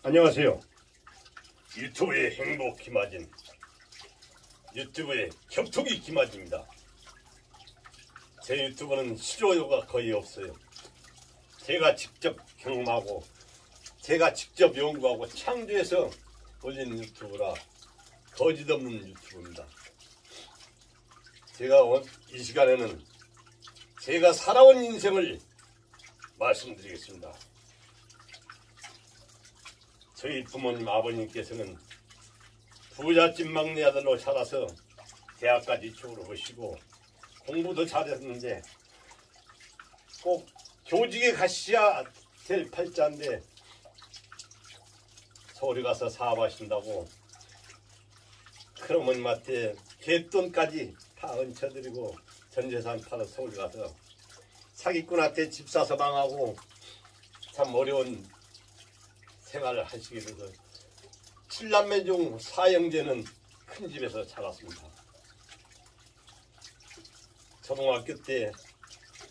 안녕하세요. 유튜브의 행복 김아진, 유튜브의 격투기 김아진입니다. 제 유튜브는 실효요가 거의 없어요. 제가 직접 경험하고 제가 직접 연구하고 창조해서 올리는 유튜브라 거짓없는 유튜브입니다. 제가 이 시간에는 제가 살아온 인생을 말씀드리겠습니다. 저희 부모님 아버님께서는 부잣집 막내 아들로 살아서 대학까지 졸업하시고 공부도 잘했는데 꼭 교직에 가셔야 될 팔자인데 서울에 가서 사업하신다고 큰어머님한테 갯돈까지 다 얹혀드리고 전재산 팔아서 서울 가서 사기꾼한테 집 사서 망하고 참 어려운 생활을 하시게 돼서 7남매 중 4형제는 큰 집에서 자랐습니다. 초등학교 때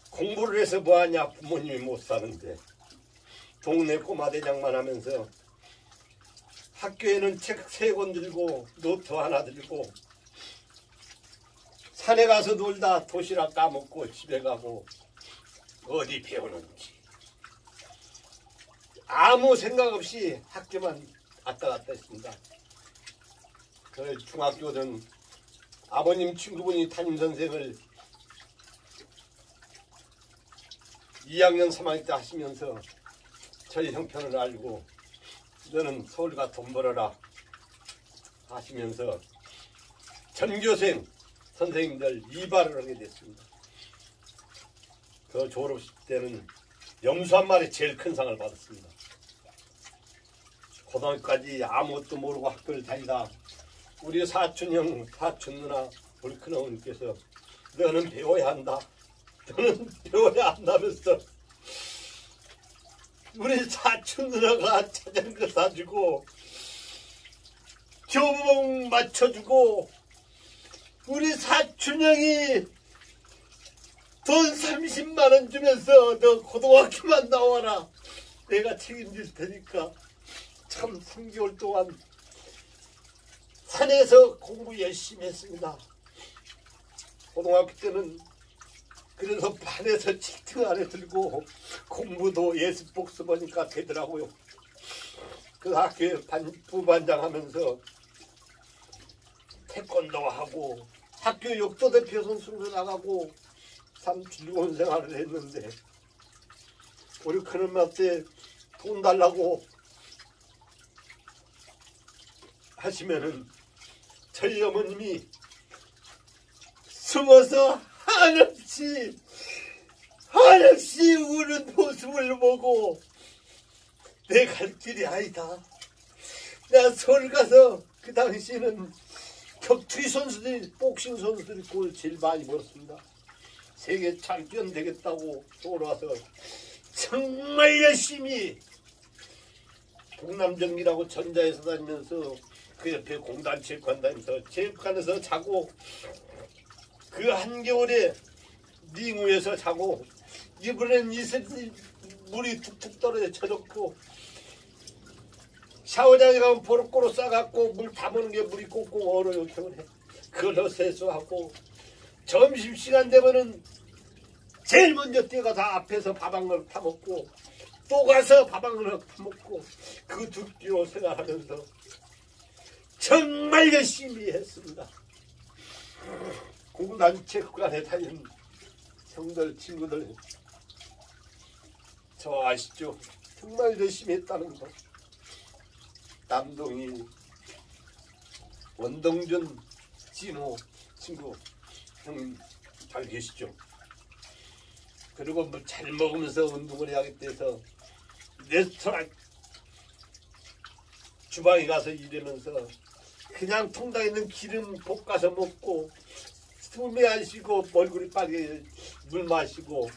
공부를 해서 뭐하냐 부모님이 못 사는데 동네 꼬마 대장만 하면서 학교에는 책 3권 들고 노트 하나 들고 산에 가서 놀다 도시락 까먹고 집에 가고 어디 배우는지 아무 생각 없이 학교만 왔다 갔다 했습니다. 그 중학교는 아버님 친구분이 담임선생을 2학년 3학년 때 하시면서 저희 형편을 알고 너는 서울 가 돈 벌어라 하시면서 전교생 선생님들 이발을 하게 됐습니다. 그 졸업식 때는 염소 한 마리 제일 큰 상을 받았습니다. 고등학교까지 아무것도 모르고 학교를 다니다 우리 사촌 형, 사촌 누나, 우리 큰어머니께서 너는 배워야 한다. 너는 배워야 한다면서 우리 사촌 누나가 자전거 사주고 교복 맞춰주고 우리 사촌 형이 돈 30만 원 주면서 너 고등학교만 나와라. 내가 책임질 테니까 참 3개월 동안 산에서 공부 열심히 했습니다. 고등학교 때는 그래서 반에서 7등 안에 들고 공부도 예습 복습하니까 되더라고요. 그 학교에 부반장 하면서 태권도 하고 학교 역도대표 선수로 나가고 참 즐거운 생활을 했는데 우리 큰엄마한테 돈 달라고 하시면은 저희 어머님이 숨어서 한없이 우는 모습을 보고 내 갈 길이 아니다. 내가 서울 가서 그 당시에는 격투기 선수들이 복싱 선수들이 돈을 제일 많이 벌었습니다. 세계 챔피언 되겠다고 서울 와서 정말 열심히 동남정기라고 전자에서 다니면서 그 옆에 공단 체육관 다니면서 체육관에서 자고 그 한겨울에 링 위에서 자고 이번엔 물이 툭툭 떨어져 젖었고 샤워장에 가면 보로꼬로 싸갖고 물 담는 게 물이 꽁꽁 얼어요. 겨울에 그걸로 세수하고 점심시간 되면은 제일 먼저 뛰어가서 앞에서 밥 한 그릇 타먹고 또 가서 밥 한 그릇 타먹고 그 2끼로 생활하면서 정말 열심히 했습니다. 공단 체육관에 다니는 형들 친구들 저 아시죠? 정말 열심히 했다는 거. 남동이 원동준 진호 친구 형 잘 계시죠? 그리고 뭐 잘 먹으면서 운동을 해야겠다 해서 레스토랑 주방에 가서 일하면서 그냥 통닭에 있는 기름 볶아서 먹고 숨이 안 쉬고 얼굴이 빨개 물 마시고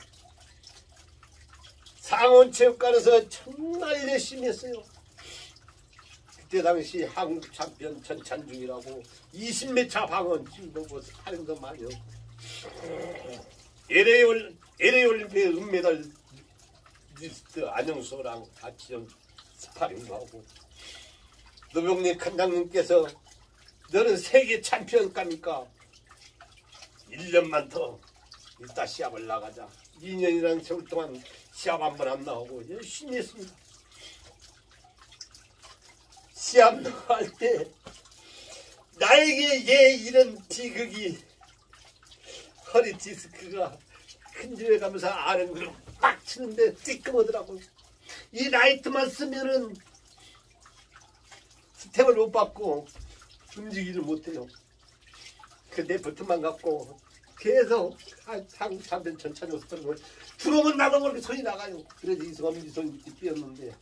상원체육관에서 정말 열심히 했어요. 그때 당시 한국 챔피언 전찬중이라고 20몇 차 방언 지금 뭐 하는 거 많이 없고 LA 올림픽 은메달 리스트 안영수랑 같이 스파링도 하고 노병래 관장님께서 너는 세계 챔피언감니까 1년만 더 이따 시합을 나가자. 2년이라는 세월 동안 시합 한 번 안 나오고 열심히 했습니다. 시합 나갈 때 나에게 얘 이런 비극이 허리 디스크가 큰줄에 가면서 아랫무릎 빡 치는데 띠끔하더라고요. 이 라이트만 쓰면은 스텝을 못 받고 움직이를 못해요. 그 레프트만 갖고 계속 한참 천천히 웃었던 걸 들어오면 나도 모르게 소리 나가요. 그래서 이승원 손이 뛰었는데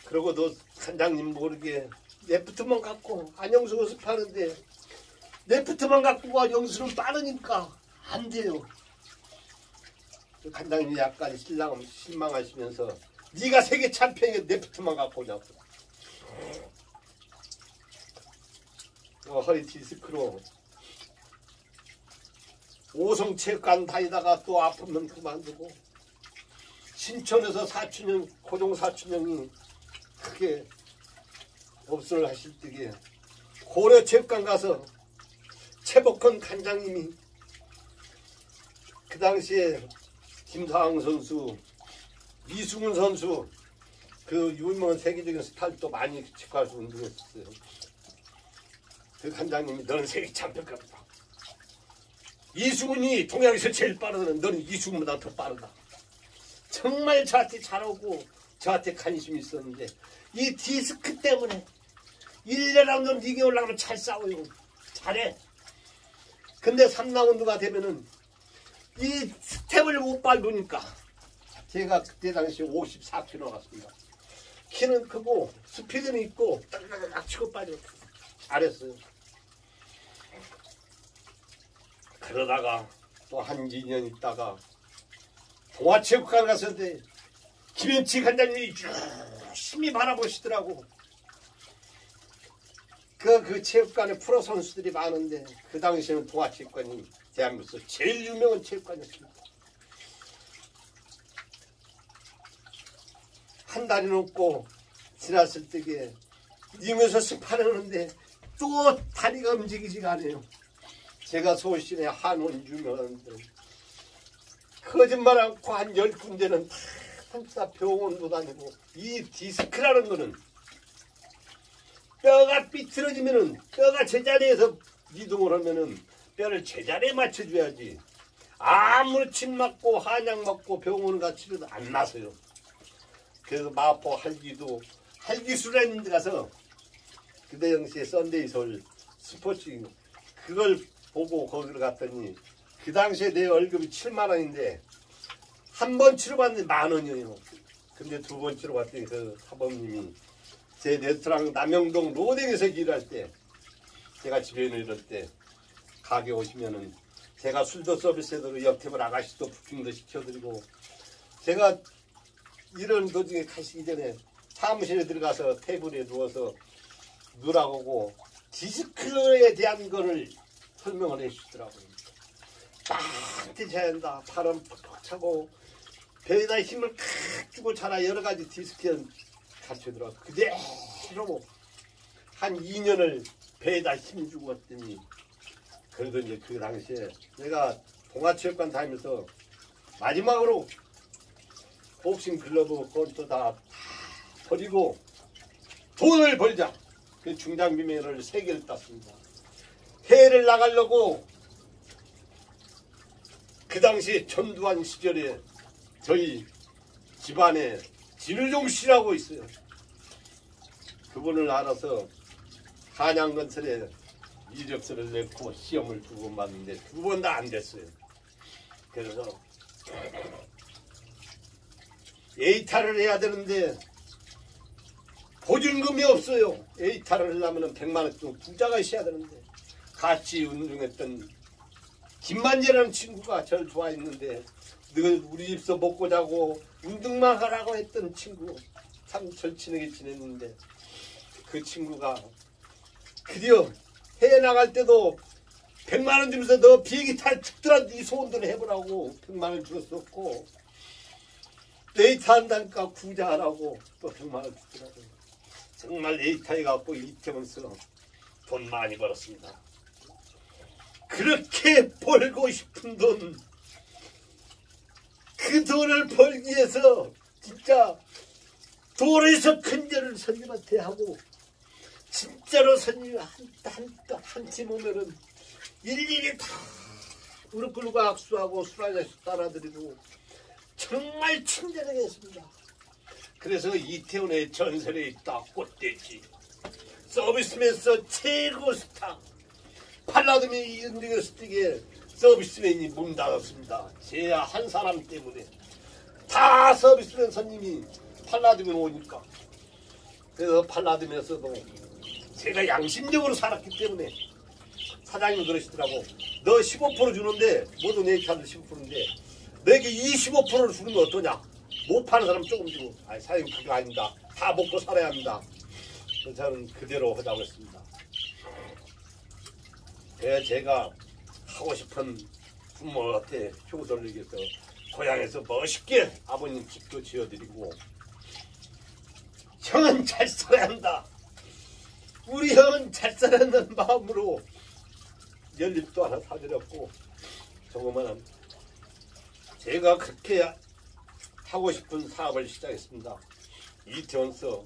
그러고도 관장님 모르게 레프트만 갖고 안영수 연습하는데 레프트만 갖고 가 영수는 빠르니까 안 돼요. 그 관장님이 약간 실망하시면서 네가 세계 챔피언이 레프트만 갖고 오냐고. 허리 디스크로 오성체육관 다니다가 또 아프면 그만두고 신천에서 사춘형 고종 사춘형이 크게 업소를 하실 때에 고려체육관 가서 최복헌 관장님이 그 당시에 김사항 선수, 이승훈 선수 그 유명한 세계적인 스타일도 많이 직관해서 운동했었어요. 그 관장님이 너는 세계 챔피언급이다. 이승훈이 동양에서 제일 빠르다는 너는 이승훈보다 더 빠르다. 정말 저한테 잘하고 저한테 관심이 있었는데 이 디스크 때문에 1라운드 리그에 올라가면 잘 싸워요. 잘해. 근데 3라운드가 되면은 이 스텝을 못 밟으니까 제가 그때 당시 54kg 갔습니다. 키는 크고 스피드는 있고 딱 치고 빠져 잘했어요. 그러다가 또 한 2년 있다가 동아체육관 갔었는데 김현치 관장님이 열심히 바라보시더라고. 그 체육관에 프로 선수들이 많은데 그 당시에는 동아체육관이 대한민국에서 제일 유명한 체육관이었습니다. 한 달이 넘고 지났을 때에 링에서 스파르는데 또 다리가 움직이지가 않아요. 제가 소신의 한원 유명한들 거짓말 않고 한 10군데는 다 병원도 다니고 이 디스크라는 거는 뼈가 삐뚤어지면은 뼈가 제자리에서 이동을 하면은 뼈를 제자리에 맞춰줘야지 아무리 침 맞고 한약 맞고 병원 가치도 안 나서요. 그래서 마포 할기술에 가서 그때 당시에 썬데이 서울 스포츠 그걸 보고 거기를 갔더니 그 당시에 내 월급이 7만 원인데 한 번 치러봤는데 10,000원이에요. 근데 두 번 치러봤더니 그 사범님이 제 레스토랑 남영동 로댕에서 일할 때 제가 집에 이럴 때 가게 오시면은 제가 술도 서비스해드리고 옆테이블 아가씨도 부킹도 시켜드리고 제가 이런 도중에 가시기 전에 사무실에 들어가서 테이블에 누워서 누라고 디스크에 대한 거를 설명을 해주시더라고요. 딱 드셔야 한다. 바람 팍팍 차고 배에다 힘을 칵 주고 자라 여러 가지 디스크에 가르쳐들어서 그대로 한 2년을 배에다 힘 주고 왔더니 그래도 이제 그 당시에 내가 동아체육관 다니면서 마지막으로 복싱 글러브 그것도 다 버리고 돈을 벌자. 그 중장비매를 3개를 땄습니다. 해외를 나가려고 그 당시 전두환 시절에 저희 집안에 진우종 씨라고 있어요. 그분을 알아서 한양건설에 이력서를 냈고 시험을 2번 봤는데 2번 다 안 됐어요. 그래서 에이타를 해야 되는데 보증금이 없어요. 에이타를 하려면 100만 원 정도 부자가 있어야 되는데 같이 운동했던 김만재라는 친구가 저를 좋아했는데 늘 우리 집서 먹고 자고 운동만 하라고 했던 친구 참 절친하게 지냈는데 그 친구가 드디어 해외 나갈 때도 100만 원 주면서 너 비행기 탈 특별한 네 소원대로 해보라고 100만 원 주었었고 데이트 한다니까 구자하라고 또 100만 원 주더라고요. 정말 데이트 해갖고 이태원에서 돈 많이 벌었습니다. 그렇게 벌고 싶은 돈, 그 돈을 벌기 위해서 진짜 도에서 큰절을 선생님한테 하고, 진짜로 선생님이 한 팀 오면은 일일이 다 무릎 꿇고 악수하고 술 한잔씩 따라드리고 정말 친절하게 했습니다. 그래서 이태원의 전설에 있다 꽃돼지 서비스맨에서 최고 스타 팔라드미 인증했을 때 서비스맨이 문 닫았습니다. 제 한 사람 때문에 다 서비스맨 손님이 팔라드면 오니까. 그래서 팔라드면서도 제가 양심적으로 살았기 때문에 사장님이 그러시더라고. 너 15% 주는데 모든 에이타들 15%인데 내게 25%를 주는 거 어떠냐? 못 파는 사람 조금 주고. 아니 사장님 그거 아닙니다. 다 먹고 살아야 합니다. 그래서 저는 그대로 하자고 했습니다. 그래서 제가 하고 싶은 부모한테 효 돌리기 위해서 고향에서 멋있게 아버님 집도 지어드리고, 형은 잘 살아야 한다, 우리 형은 잘 살아야 한다는 마음으로 연립도 하나 사드렸고, 조그마한 제가 그렇게 하고 싶은 사업을 시작했습니다. 이태원서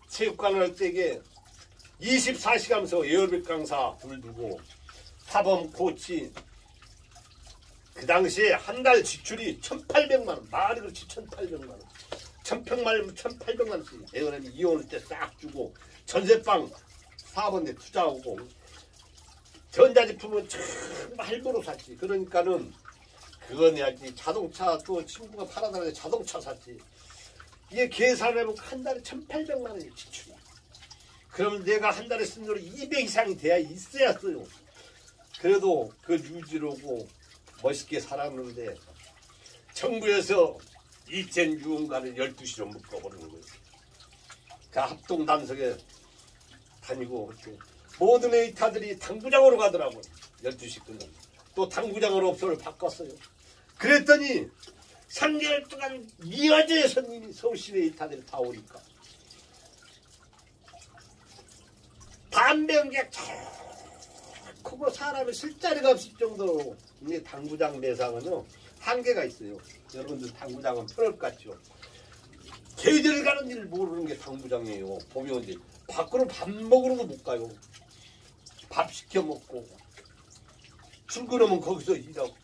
체육관을 할 때에 24시간서 에어빅 강사 불 두고 사범 코치, 그 당시에 한 달 지출이 1,800만 원, 말이 그렇지 1,800만 원, 1,800만 원씩 내년에 이혼할 때 싹 주고, 전세방 사업원에 투자하고, 전자제품은 정말 할부로 샀지. 그러니까는 그건 해야지. 자동차 또 친구가 팔아달라고 자동차 샀지. 이게 계산해보면 한 달에 1,800만 원이 지출이야. 그러면 내가 한 달에 쓴 돈이 200 이상이 돼야 있어야 써요. 그래도 그 유지로고 멋있게 살았는데 정부에서 이젠 유흥가를 12시로 묶어버리는 거예요. 그 합동 단속에 다니고 모든 에이타들이 당구장으로 가더라고요. 12시 끝나면. 또 당구장으로 업소를 바꿨어요. 그랬더니 3개월 동안 2화제의 손님이 서울시내 에이타들이 다 오니까 담배 연기가 크고 사람이 쓸 자리가 없을 정도로. 이게 당구장 매상은요 한계가 있어요. 여러분들 당구장은 편할 것 같죠. 계절 가는 줄 모르는 게 당구장이에요. 보면 이제 밖으로 밥 먹으러 못 가요. 밥 시켜 먹고 출근하면 거기서 일하고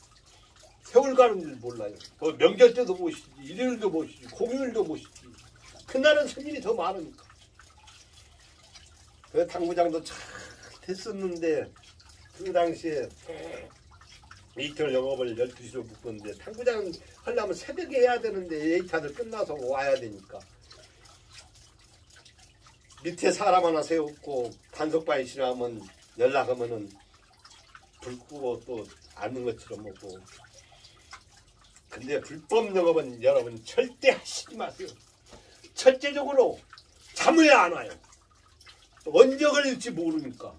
세월 가는 줄 몰라요. 뭐 명절 때도 모시지, 일요일도 모시지, 공휴일도 모시지. 그날은 손님이 더 많으니까. 그 당구장도 잘 됐었는데 그 당시에 이태원 영업을 12시로 묶었는데 당구장 하려면 새벽에 해야 되는데 에이타들 끝나서 와야 되니까 밑에 사람 하나 세웠고 단속반이 싫어하면 연락하면은 불 끄고 또 아는 것처럼 먹고. 근데 불법 영업은 여러분 절대 하시지 마세요. 첫째적으로 잠을 안 와요. 언제 걸릴지 모르니까.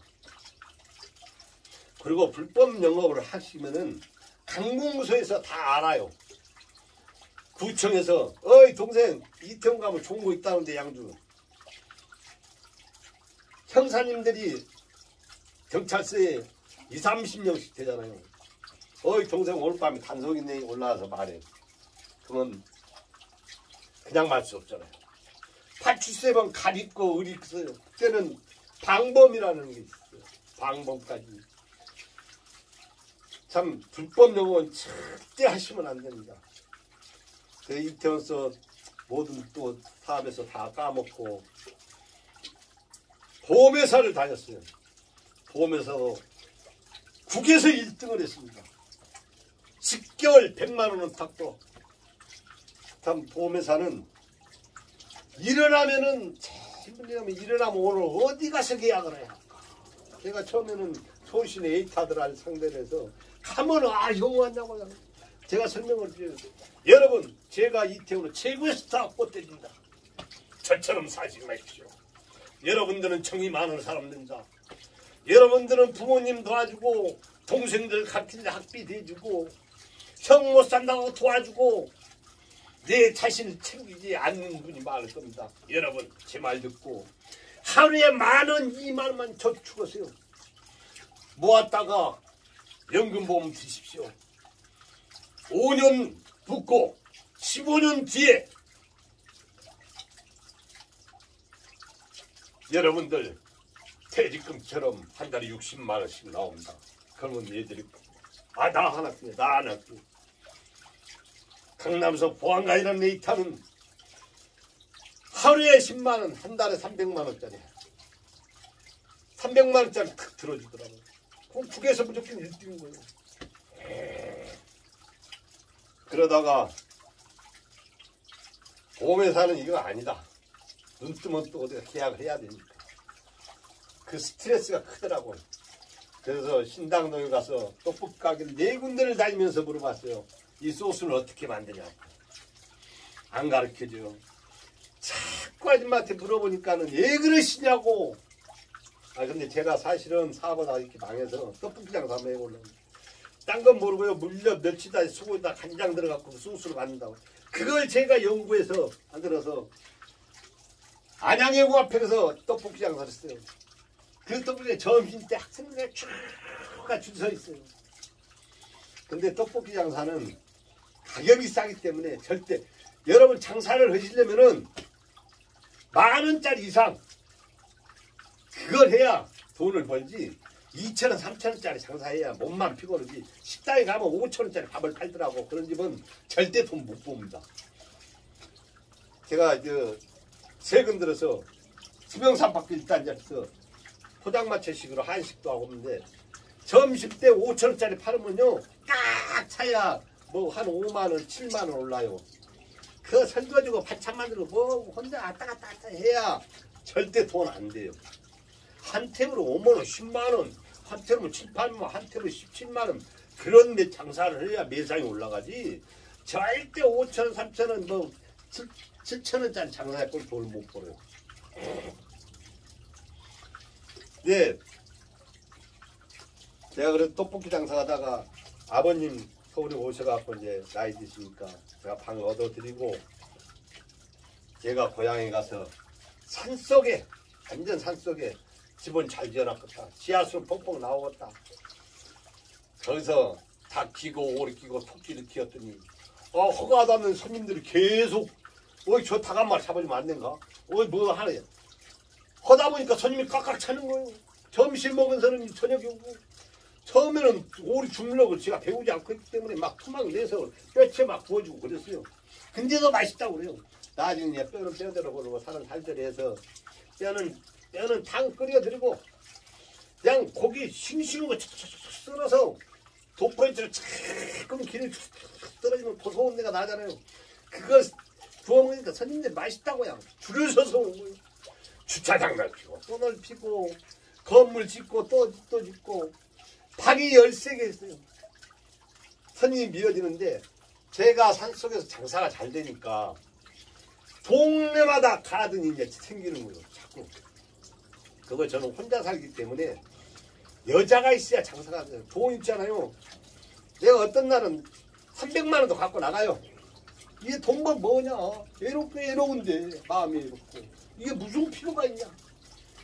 그리고 불법 영업을 하시면은 강공소에서 다 알아요. 구청에서 어이 동생 이태원 가면 좋은 거 있다는데 양주. 형사님들이 경찰서에 20, 30명씩 되잖아요. 어이 동생 오늘 밤에 단속인네 올라와서 말해. 그러면 그냥 말 수 없잖아요. 파출소에만 가리고 의리 있어요. 그때는 방범이라는 게 있어요. 방범까지. 참 불법 영업은 절대 하시면 안 됩니다. 그 이태원서 모든 또 사업에서 다 까먹고 보험회사를 다녔어요. 보험회사 국에서 1등을 했습니다. 10개월 100만 원은 탔고. 참 보험회사는 일어나면은 일어나면 오늘 어디 가서 계약을 해야 할까. 제가 처음에는 서울시내 에이타들 상대로 해서 가면 형 왔냐고 제가 설명을 드려요. 여러분 제가 이태원은 최고의 스타 꽃대입니다. 저처럼 사지 마십시오. 여러분들은 정이 많은 사람들입니다. 여러분들은 부모님 도와주고 동생들 같은 학비 대주고 형 못 산다고 도와주고 내 자신을 챙기지 않는 분이 많을 겁니다. 여러분 제 말 듣고 하루에 10,000원 20,000원만 저축하세요. 모았다가 연금보험 드십시오. 5년 붓고 15년 뒤에 여러분들 퇴직금처럼 한 달에 60만 원씩 나옵니다. 그러면 얘들이 나 하나 끼, 나 하나 끼. 강남서 보안가이라는 데이터는 하루에 10만 원, 한 달에 300만 원짜리. 300만 원짜리 탁 들어주더라고요. 그럼 국에서 무조건 1등인 거예요. 그러다가 보험회사는 이거 아니다. 눈 뜨면 또 어디가 계약을 해야 되니까. 그 스트레스가 크더라고요. 그래서 신당동에 가서 떡볶이 가게를 4군데를 다니면서 물어봤어요. 이 소스를 어떻게 만드냐고. 안 가르쳐줘요. 자꾸 아줌마한테 물어보니까는 왜 그러시냐고. 근데 제가 사실은 사업하다 이렇게 망해서 떡볶이 장사 한번 해보려고. 딴 건 모르고요. 물엿, 멸치다, 수고에다 간장 들어갖고 소스를 만든다고. 그걸 제가 연구해서 만들어서 안양예고 앞에서 떡볶이 장사를 했어요. 그 떡볶이 점심 때 학생들이 쭉 줄 서 있어요. 근데 떡볶이 장사는 가격이 싸기 때문에 절대 여러분 장사를 하시려면은 10,000원짜리 이상 그걸 해야 돈을 벌지. 2,000원, 3,000원짜리 장사해야 몸만 피곤하지. 식당에 가면 5,000원짜리 밥을 팔더라고. 그런 집은 절대 돈 못 봅니다. 제가 최근 들어서 수명산밖에 일단 잡서 포장마차식으로 한식도 하고 있는데 점심 때 5,000원짜리 팔으면요 딱 차야 뭐 한 5만원, 7만원 올라요. 그거 설거지고 반찬 만들고 뭐 혼자 왔다 갔다 해야 절대 돈 안 돼요. 한 탭으로 5만원, 10만원, 한 탭으로 7, 8만원, 한 탭으로 17만원 그런 데 장사를 해야 매상이 올라가지. 절대 5,000원, 3,000원 뭐 7,000원짜리 장사할 걸 돈을 못 벌어요. 네, 제가 그래도 떡볶이 장사하다가 아버님 서울에 오셔갖고 이제 나이 드시니까 제가 방 얻어드리고 제가 고향에 가서 산속에 완전 산속에 집은 잘 지어놨겠다. 지하수는 펑펑 나오겠다. 거기서 닭 키고 오리 키고 토끼를 키웠더니 허가하다는 손님들이 계속 저 닭 한 마리 잡아주면 안 된가? 뭐 하네. 하다 보니까 손님이 꽉꽉 차는 거예요. 점심 먹은 사람이 저녁에 오고 처음에는 오리 주물럭을 제가 배우지 않고 있기 때문에 막 토막 내서 뼈채 막 구워주고 그랬어요. 근데도 맛있다고 그래요. 나중에 뼈는 뼈대로 그러고 살은 살대로 해서 뼈는 탕 끓여드리고 그냥 고기 싱싱한 거 썰어서 돋보이처럼 조금 기름이 떨어지면 고소한 데가 나잖아요. 그거 구워 먹으니까 손님들 맛있다고요. 줄을 서서 온 거예요. 주차장 넓히고 또 넓히고 건물 짓고 또 짓고 방이 13개 있어요. 손님이 미어지는데 제가 산속에서 장사가 잘 되니까 동네마다 가든이 이제 생기는 거예요. 자꾸. 그거 저는 혼자 살기 때문에 여자가 있어야 장사가 돼요. 돈 있잖아요. 내가 어떤 날은 300만 원도 갖고 나가요. 이게 돈만 뭐냐. 외로운데 마음이 외롭고 이게 무슨 필요가 있냐.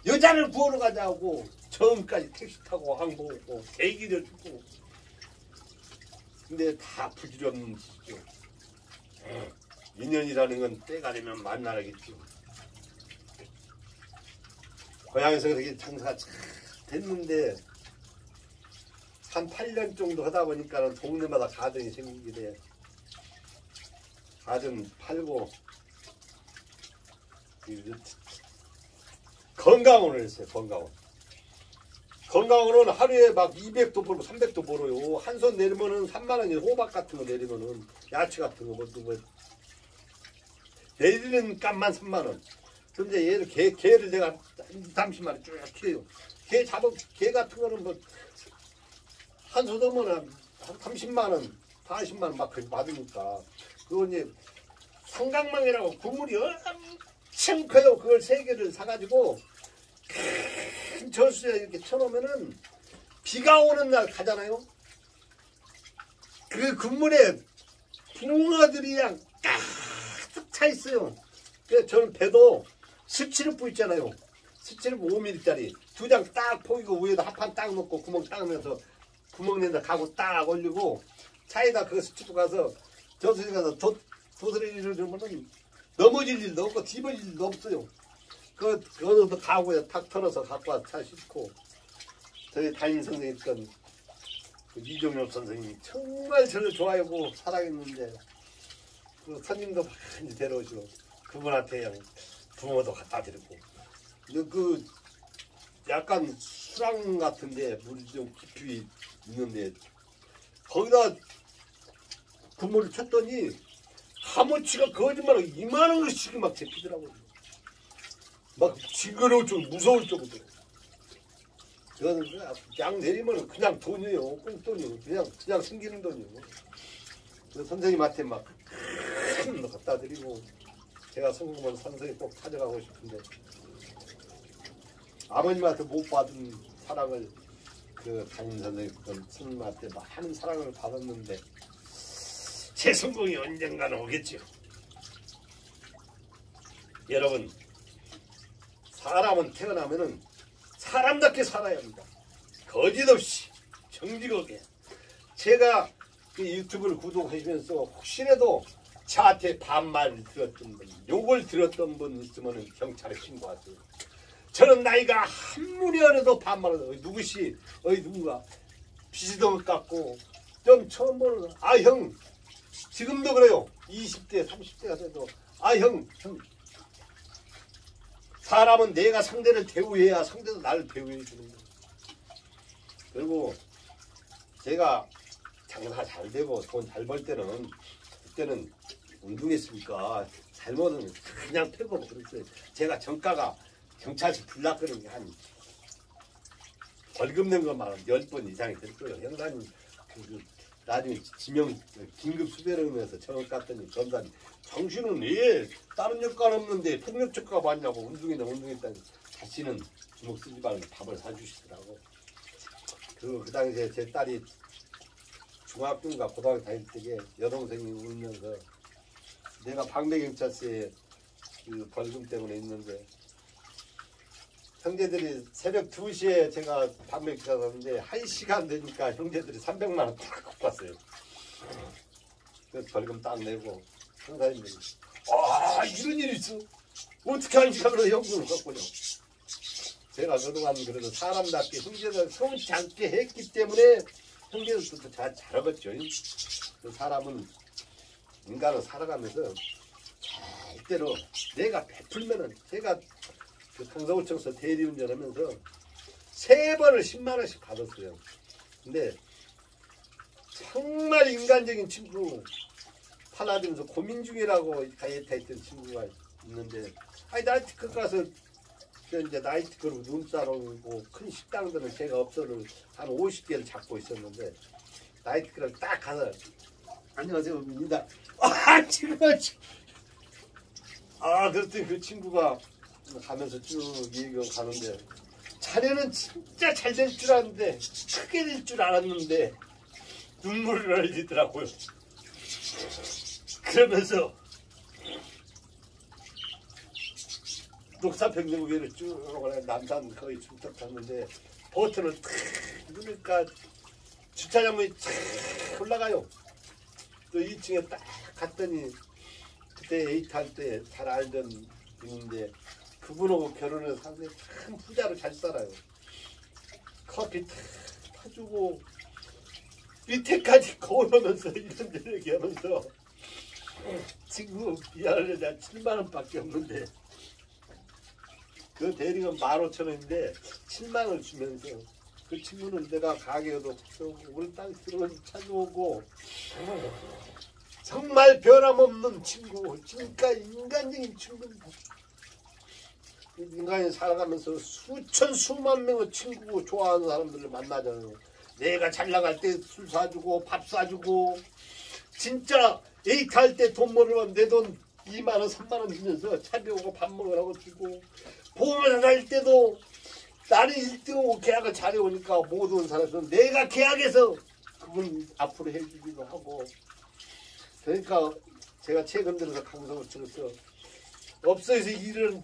여자를 구하러 가자고 저음까지 택시 타고 항복하고 대기를 주고 근데 다 부질없는 짓이죠. 인연이라는 건 때가 되면 만나겠죠. 고향에서 그렇게 장사가 잘 됐는데 한 8년 정도 하다 보니까 동네마다 가든이 생기게 돼. 가든 팔고 건강원을 했어요. 건강원은 하루에 막 200도 벌고 300도 벌어요. 한 손 내리면은 3만 원이 호박 같은 거 내리면은 야채 같은 거 뭐 내리는 값만 3만 원. 그럼 이제 얘를 개를 내가 30마리 쭉 키워요. 개 같은 거는 뭐 한 소도면 한 30만 원, 40만 원 막 그렇게 받으니까 그거 이제 삼각망이라고 국물이 엄청 커요. 그걸 3개를 사가지고 큰 젖수에 이렇게 쳐놓으면은 비가 오는 날 가잖아요. 그 국물에 붕어들이 그냥 차 있어요. 그래서 저는 배도 스치르프 있잖아요. 스치르프 5mm짜리 2장 딱 포기고 위에다 합판 딱 넣고 구멍 딱 넣어서 구멍 내다 가구 딱 올리고 차에다 그 스치르프 가서 저수지 가서 도스리를 주면은 넘어질 일도 없고 뒤집어질 일도 없어요. 그거도 가구에 탁 털어서 갖고 와서 차 싣고 저희 담임 선생님 그 이종엽 선생님이 정말 저를 좋아하고 사랑했는데 그 손님도 많이 데려오시고 그분한테 그냥 부모도 갖다 드리고 그 약간 수랑 같은데 물이 좀 깊이 있는데 거기다 그물을 쳤더니 하모치가 거짓말로 이만한 것씩 막 잡히더라고요. 막 징그러울 정도 무서울 정도로. 그거는 양 내리면 그냥 돈이에요. 꽁돈이에요. 그냥 생기는 돈이에요. 그래서 선생님한테 막 큰 거 갖다 드리고 제가 성공하면 선생님 꼭 찾아가고 싶은데 아버님한테 못 받은 사랑을 그 담임 선생님 스님한테 많은 사랑을 받았는데 제 성공이 언젠가는 오겠죠. 여러분 사람은 태어나면은 사람답게 살아야 합니다. 거짓없이 정직하게. 제가 그 유튜브를 구독하시면서 혹시라도 저한테 반말 들었던 분, 욕을 들었던 분 있으면 경찰에 신고하세요. 저는 나이가 한물이 어려도 반말을 해요. 누구시? 누군가? 비지도 깎고 좀 처음 보는 형 지금도 그래요. 20대 30대가 돼도 형 사람은 내가 상대를 대우해야 상대도 나를 대우해 주는 거예요. 그리고 제가 장사 잘 되고 돈 잘 벌 때는 그때는 운동했으니까 잘못은 그냥 패고 그랬어요. 제가 정가가 경찰서 불락거리는 게 한 벌금 낸 것만 10번 이상이 될 거예요. 형사님 나중에 지명 긴급 수배를 하면서 정을 깠더니 검사님 당신은 왜 다른 역할 없는데 폭력 효과가 많냐고 운동했다니 다시는 주먹 쓰지 말고 밥을 사주시더라고. 그 당시에 제 딸이 중학교인가 고등학교 다닐 때에 여동생이 울면서 내가 방배경찰서에 그 벌금 때문에 있는데 형제들이 새벽 2시에 제가 방배경찰서 갔는데 1시간 되니까 형제들이 300만 원 딱 갖고 왔어요. 그래서 벌금 딱 내고 형사님들이 이런 일이 있어? 어떻게 1시간으로 현금을 갖고 오냐. 제가 그동안 그래도 사람답게 형제들 서운치 않게 했기 때문에 형제들도 잘하겠죠. 그 사람은 인간을 살아가면서 절대로 내가 베풀면은 제가 그 강서구청서 대리운전하면서 3번을 10만 원씩 받았어요. 근데 정말 인간적인 친구 하나면서 고민중이라고 다이어트 했던 친구가 있는데 나이트클 가서 이제 나이트클로 눈싸움이고 큰 식당들은 제가 업소를 한 50개를 잡고 있었는데 나이트클을 딱 가서 안녕하세요 입니다. 그랬더니 그 친구가 가면서 쭉 얘기하고 가는데 자네는 진짜 잘 될 줄 알았는데 크게 될 줄 알았는데 눈물을 흘리더라고요. 그러면서 녹사평정교회를 쭉 남산 거의 중턱 갔는데 버튼을 탁 누르니까 주차장문이 탁 올라가요. 또 2층에 딱 갔더니 그때 에이트 할 때 잘 알던 분인데 그분하고 결혼해서 사는데 참 부자로 잘 살아요. 커피 탁 타주고 밑에까지 거울하면서 이런 데를 얘기하면서 친구 미안해 나 7만 원밖에 없는데 그 대리금 15,000원인데 7만 원 주면서 그 친구는 내가 가게에도 찾아오고 우리 딸 들어오고 찾아오고 정말 변함없는 친구 진짜 인간적인 친구입니다. 인간이 살아가면서 수만 명의 친구 좋아하는 사람들을 만나잖아요. 내가 잘 나갈 때 술 사주고 밥 사주고 진짜 에이트 할 때 돈 벌으면 내 돈 2만 원 3만 원 주면서 차려오고 밥 먹으라고 주고 보험회사 다닐 때도 나는 1등하고 계약을 잘해오니까 모든 사람들은 내가 계약해서 그분 앞으로 해주기도 하고 그러니까 제가 최근 들어서 강성을 찍었어. 없어서 일은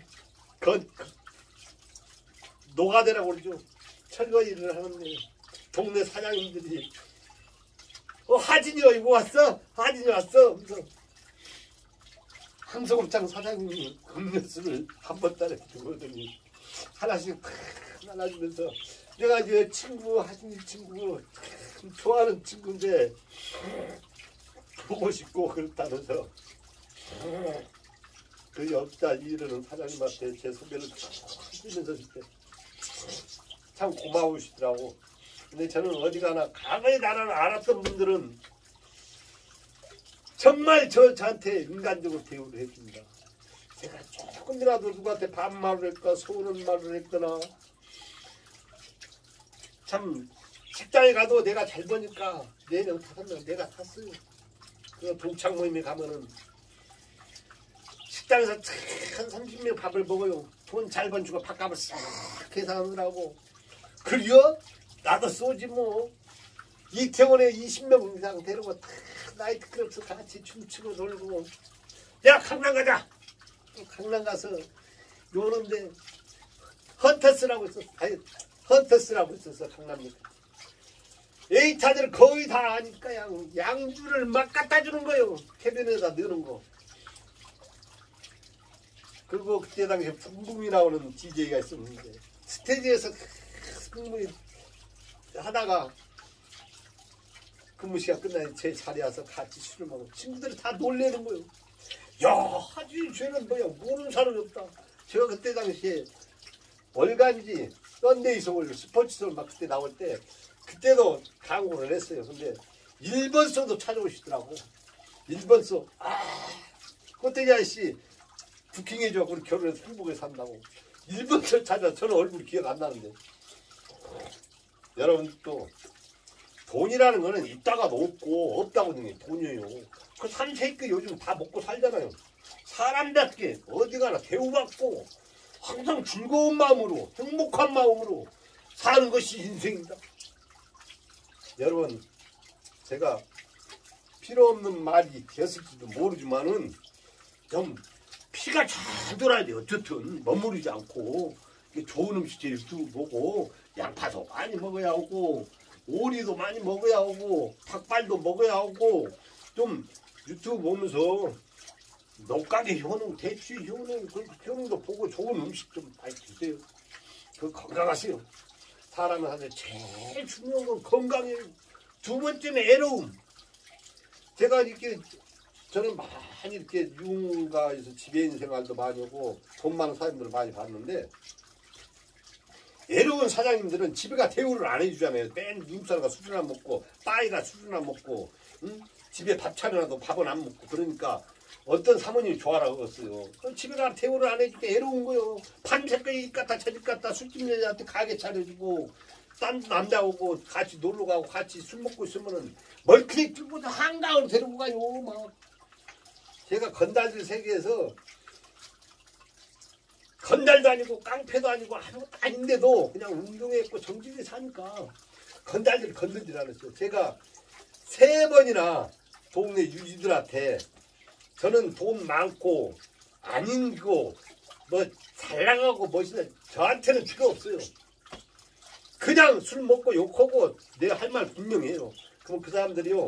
노가대라고 그러죠. 철거 일을 하는데 동네 사장님들이 하진이 이거 왔어? 하진이 왔어? 그래서 항소곱창 사장님이 음료수를 한 번 달에 주거든요. 하나씩 나눠주면서 내가 이제 친구 하진이 친구 좋아하는 친구인데 보고 싶고 그렇다면서 그 옆자 이르는 사장님한테 제 소개를 해주면서 참 고마우시더라고. 근데 저는 어디 가나 과거에 나를 알았던 분들은 정말 저한테 인간적으로 대우를 해줍니다. 제가 조금이라도 누구한테 반말을 했거나 서운한 말을 했거나 참 식당에 가도 내가 잘 보니까 4명 5명 내가 탔어요. 그 동창 모임에 가면은 식당에서 한 30명 밥을 먹어요. 돈 잘 번 주고 밥값을 싹 계산하느라고. 그래요? 나도 쏘지 뭐. 이태원에 20명 이상 데리고 다 나이트클럽에서 같이 춤추고 놀고. 야 강남 가자. 강남 가서 요런데 헌터스라고 있었어. 아니 헌터스라고 있었어 강남에. 에이타들 거의 다 아니까 양주를 막 갖다 주는 거예요. 캐비넷에다 넣는 거. 그리고 그때 당시에 붕붕이 나오는 DJ가 있었는데 스테이지에서 근무 하다가 근무 시간 끝나니 제 자리에 와서 같이 술을 먹고 친구들이 다 놀래는 거예요. 야 하지 쟤는 뭐야 모르는 사람이 없다. 제가 그때 당시에 월간지 썬데이 소울 스포츠 소울 막 그때 나올 때 그때도 광고를 했어요. 근데 일본서도 찾아오시더라고. 일본서 꽃대기 아저씨 부킹해줘. 우리 결혼해서 행복하게 산다고. 일본서 찾아. 저는 얼굴 기억 안 나는데. 여러분 또 돈이라는 거는 있다가도 없고 없다고 하는 게 돈이에요. 그 삼세끼 요즘 다 먹고 살잖아요. 사람답게 어디 가나 대우받고 항상 즐거운 마음으로 행복한 마음으로 사는 것이 인생이다. 여러분 제가 필요 없는 말이 되었을지도 모르지만은 좀 피가 잘 돌아야 돼. 어쨌든 머무르지 않고 좋은 음식 유튜브 보고 양파도 많이 먹어야 하고 오리도 많이 먹어야 하고 닭발도 먹어야 하고 좀 유튜브 보면서 농가게 효능 대추 효능 그 효능도 보고 좋은 음식 좀 많이 드세요. 그 건강하세요. 사람한테 제일 중요한 건 건강이에요. 두 번째는 애로움. 제가 이렇게 저는 많이 이렇게 유흥가에서 지배인 생활도 많이 하고 돈 많은 사람들을 많이 봤는데 애로운 사장님들은 집에 가 대우를 안 해주잖아요. 맨 윤사가 술을 안 먹고 빠이가 술을 안 먹고 응? 집에 밥 차려놔도 밥은 안 먹고 그러니까 어떤 사모님이 좋아라고 했어요. 집에 가 대우를 안 해주니까 애로운 거요. 밤새까지 이 갔다 저집 갔다 술집 여자한테 가게 차려주고 딴 남자 오고 같이 놀러 가고 같이 술 먹고 있으면은 멀크리 들고 한강으로 데리고 가요. 막 제가 건달들 세계에서 건달도 아니고 깡패도 아니고 아무것도 아닌데도 그냥 운동했고 정직히 사니까 건달들이 건들질 않았어요. 제가 3번이나 동네 유지들한테 저는 돈 많고 아닌고 뭐 잘나가고 멋있는 저한테는 필요 없어요. 그냥 술 먹고 욕하고 내가 할 말 분명해요. 그럼 그 사람들이요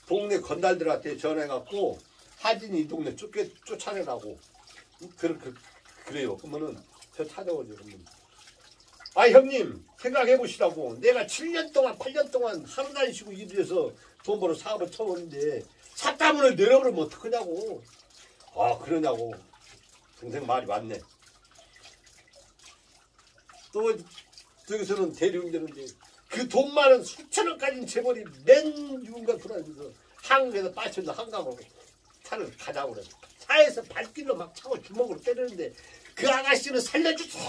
동네 건달들한테 전화해갖고 하진이 이 동네 쫓아내라고 그래요. 그러면은 저 찾아오죠. 그러면. 아 형님 생각해보시라고. 내가 7년 동안 8년 동안 하루 다니시고 일을 해서 돈 벌어 사업을 쳐오는데 삿다문을 내려버리면 어떡하냐고. 아 그러냐고. 동생 말이 맞네. 또 저기서는 대리운전인데 그 돈 많은 수천원 가진 재벌이 맨 유흥가 돌아다니면서 한강에서 빠져서 한강으로 차를 가자고 그래. 차에서 발길로 막 차고 주먹으로 때리는데 그 아가씨는 살려주세요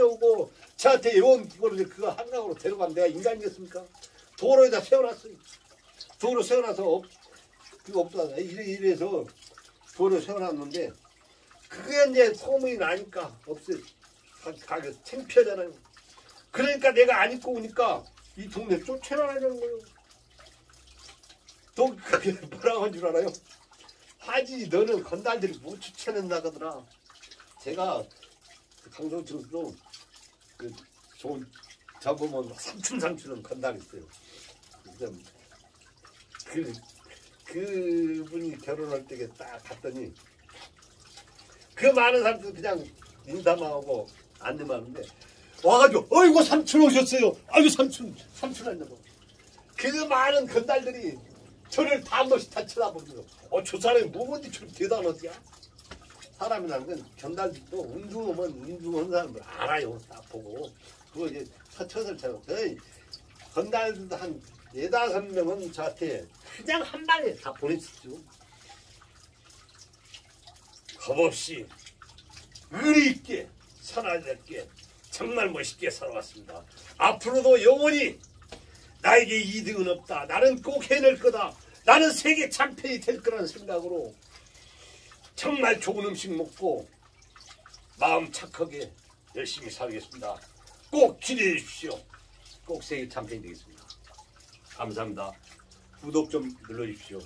하고 저한테 요원 그거를 그거 한강으로 데려가면 내가 인간이겠습니까? 도로에다 세워놨어요. 도로 세워놔서 그거 없다. 이래서 도로 세워놨는데 그게 이제 소문이 나니까 없어요. 가게 창피하잖아요. 그러니까 내가 안 입고 오니까 이 동네 쫓아나가는 거예요. 또 그게 뭐라고 한 줄 알아요? 하지 너는 건달들이 못 추천한다거더라. 제가 강성층도 그 좋은 저보면 삼춘은 건달 있어요. 그분이 결혼할 때 딱 갔더니 그 많은 사람들 그냥 인사하고 안내하는데 와가지고 어이구 삼촌 오셨어요. 아이고 삼촌 한다고. 그 많은 건달들이 저를 다 한 번씩 다 쳐다보면서 저 사람이 뭐든지 저렇게 대단하지야. 사람이라는 건 건달들도 운중하면 운중한 사람들 알아요. 딱 보고 그거 이제 서처들처럼 건달들도 한 4~5명은 저한테 그냥 한 방에 다 보냈었죠. 겁없이 의리 있게 선하게 정말 멋있게 살아왔습니다. 앞으로도 영원히 나에게 2등은 없다. 나는 꼭 해낼 거다. 나는 세계 챔피언이 될 거라는 생각으로 정말 좋은 음식 먹고 마음 착하게 열심히 살겠습니다. 꼭 기대해 주십시오. 꼭 세계 챔피언이 되겠습니다. 감사합니다. 구독 좀 눌러주십시오.